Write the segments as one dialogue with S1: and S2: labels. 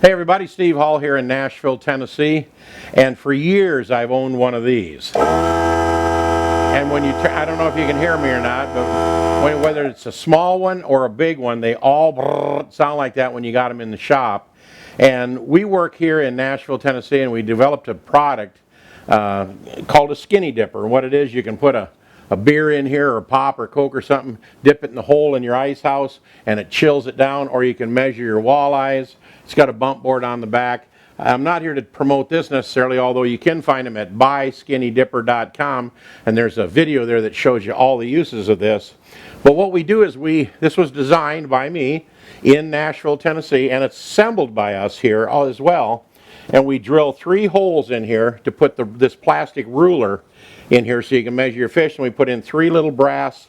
S1: Hey everybody, Steve Hall here in Nashville, Tennessee, and for years I've owned one of these. And when I don't know if you can hear me or not, but whether it's a small one or a big one, they all sound like that when you got them in the shop. And we work here in Nashville, Tennessee, and we developed a product called a skinny dipper. And what it is, you can put a beer in here or a pop or Coke or something, dip it in the hole in your ice house and it chills it down, or you can measure your walleyes. It's got a bump board on the back. I'm not here to promote this necessarily, although you can find them at buyskinnyDipper.com, and there's a video there that shows you all the uses of this. But what we do is this was designed by me in Nashville, Tennessee, and it's assembled by us here as well. And we drill 3 holes in here to put this plastic ruler in here so you can measure your fish, and we put in 3 little brass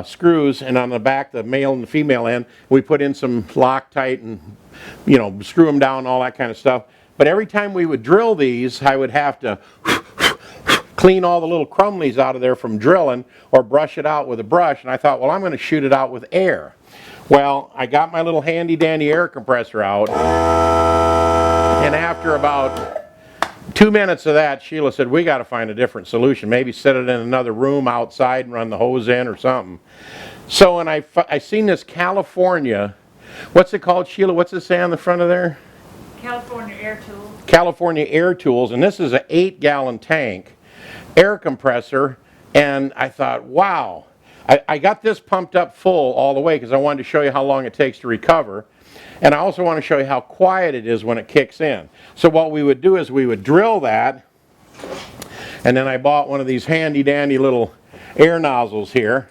S1: screws, and on the back, the male and the female end, we put in some Loctite and, you know, screw them down, all that kind of stuff. But every time we would drill these, I would have to clean all the little crumblies out of there from drilling or brush it out with a brush, and I thought, well, I'm going to shoot it out with air. Well, I got my little handy dandy air compressor out, and after about 2 minutes of that, Sheila said, we got to find a different solution. Maybe set it in another room outside and run the hose in or something. So when I seen this California, what's it called, Sheila? What's it say on the front of there?
S2: California Air Tools.
S1: California Air Tools, and this is an 8-gallon tank air compressor, and I thought, wow. I got this pumped up full all the way because I wanted to show you how long it takes to recover. And I also want to show you how quiet it is when it kicks in. So what we would do is we would drill that, and then I bought one of these handy dandy little air nozzles here.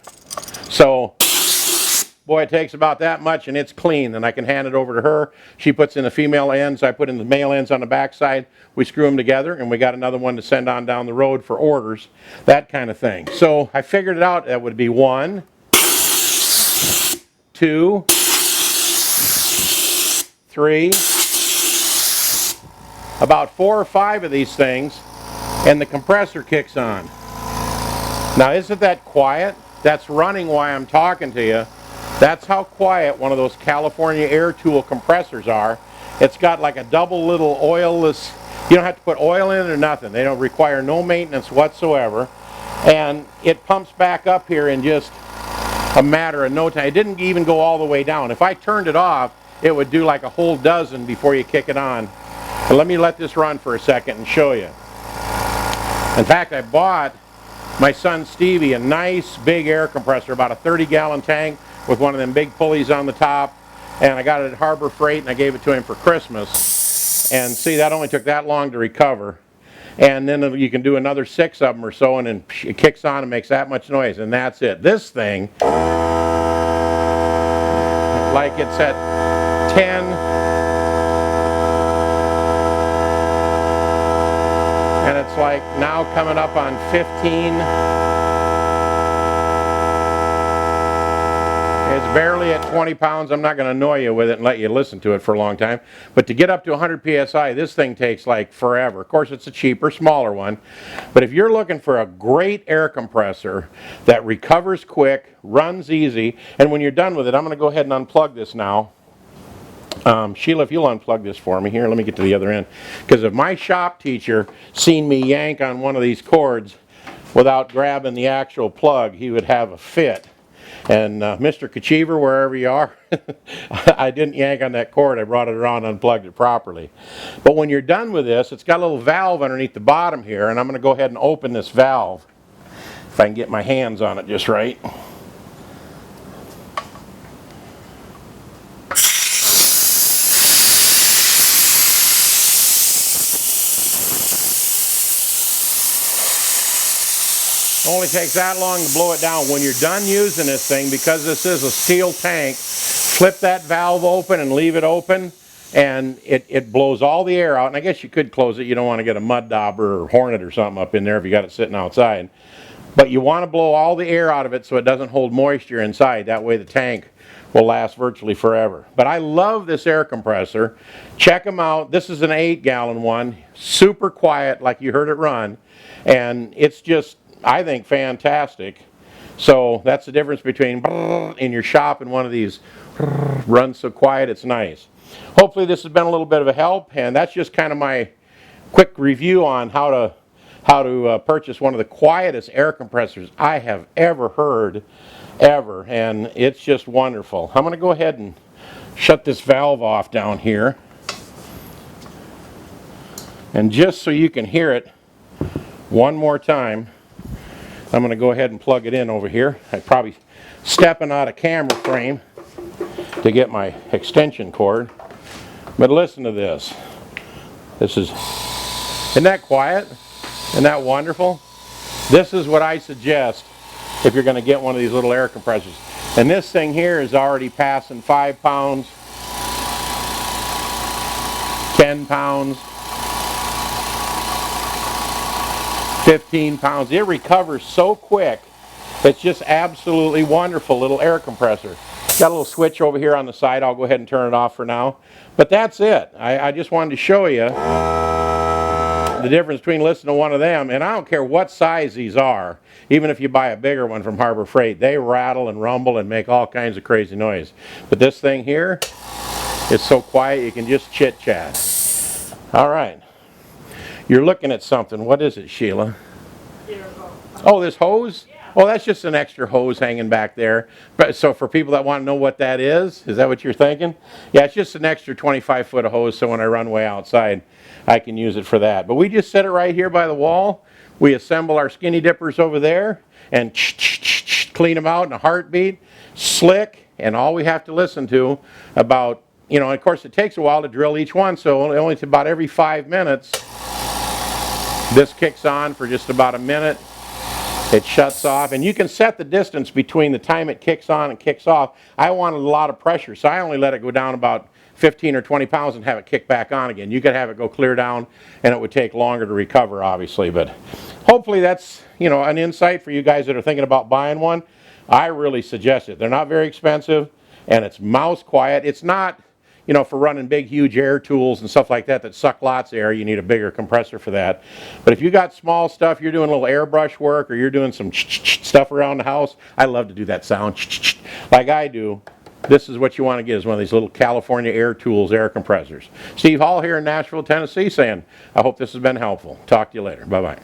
S1: So, boy, it takes about that much and it's clean. Then I can hand it over to her. She puts in the female ends, I put in the male ends on the back side. We screw them together, and we got another one to send on down the road for orders, that kind of thing. So I figured it out. That would be 1, 2, 3, about 4 or 5 of these things, and the compressor kicks on. Now, isn't that quiet? That's running while I'm talking to you. That's how quiet one of those California Air Tool compressors are. It's got like a double little oilless, you don't have to put oil in it or nothing. They don't require no maintenance whatsoever. And it pumps back up here in just a matter of no time. It didn't even go all the way down. If I turned it off, it would do like a whole dozen before you kick it on. But let this run for a second and show you. In fact, I bought my son Stevie a nice big air compressor, about a 30-gallon tank with one of them big pulleys on the top, and I got it at Harbor Freight, and I gave it to him for Christmas. And see, that only took that long to recover. And then you can do another 6 of them or so, and then it kicks on and makes that much noise, and that's it. This thing, like it's at 10, and it's like now coming up on 15. It's barely at 20 pounds. I'm not going to annoy you with it and let you listen to it for a long time. But to get up to 100 psi, this thing takes like forever. Of course, it's a cheaper, smaller one. But if you're looking for a great air compressor that recovers quick, runs easy, and when you're done with it, I'm going to go ahead and unplug this now. Sheila, if you'll unplug this for me here, let me get to the other end. Because if my shop teacher seen me yank on one of these cords without grabbing the actual plug, he would have a fit. And Mr. Kachiver, wherever you are, I didn't yank on that cord. I brought it around and unplugged it properly. But when you're done with this, it's got a little valve underneath the bottom here, and I'm going to go ahead and open this valve if I can get my hands on it just right. Only takes that long to blow it down. When you're done using this thing, because this is a steel tank, flip that valve open and leave it open, and it blows all the air out. And I guess you could close it. You don't want to get a mud dauber or hornet or something up in there if you got it sitting outside. But you want to blow all the air out of it so it doesn't hold moisture inside. That way the tank will last virtually forever. But I love this air compressor. Check them out. This is an 8-gallon one. Super quiet, like you heard it run. And it's just, I think, fantastic. So that's the difference between in your shop and one of these runs so quiet it's nice. hopefully this has been a little bit of a help, and that's just kind of my quick review on how to purchase one of the quietest air compressors I have ever heard, ever, and it's just wonderful. I'm going to go ahead and shut this valve off down here, and just so you can hear it one more time, I'm going to go ahead and plug it in over here. I'm probably stepping out of camera frame to get my extension cord, but listen to this. Isn't that quiet? Isn't that wonderful? This is what I suggest if you're going to get one of these little air compressors. And this thing here is already passing 5 pounds, 10 pounds, 15 pounds. It recovers so quick. It's just absolutely wonderful little air compressor. Got a little switch over here on the side. I'll go ahead and turn it off for now. But that's it. I just wanted to show you the difference between listening to one of them, and I don't care what size these are, even if you buy a bigger one from Harbor Freight, they rattle and rumble and make all kinds of crazy noise. But this thing here is so quiet you can just chit chat. All right, you're looking at something. What is it, Sheila? Oh, this hose? Oh, that's just an extra hose hanging back there. But so for people that want to know what that is that what you're thinking? Yeah, it's just an extra 25-foot of hose, so when I run way outside, I can use it for that. But we just set it right here by the wall. We assemble our skinny dippers over there and clean them out in a heartbeat, slick, and all we have to listen to about, and of course it takes a while to drill each one, so only about every 5 minutes, this kicks on for just about a minute. It shuts off, and you can set the distance between the time it kicks on and kicks off. I wanted a lot of pressure, so I only let it go down about 15 or 20 pounds and have it kick back on again. You could have it go clear down, and it would take longer to recover, obviously. But hopefully that's, an insight for you guys that are thinking about buying one. I really suggest it. They're not very expensive, and it's mouse quiet. It's not, for running big, huge air tools and stuff like that suck lots of air. You need a bigger compressor for that. But if you got small stuff, you're doing a little airbrush work, or you're doing some stuff around the house, I love to do that sound like I do. This is what you want to get, is one of these little California Air Tools air compressors. Steve Hall here in Nashville, Tennessee, saying, I hope this has been helpful. Talk to you later. Bye-bye.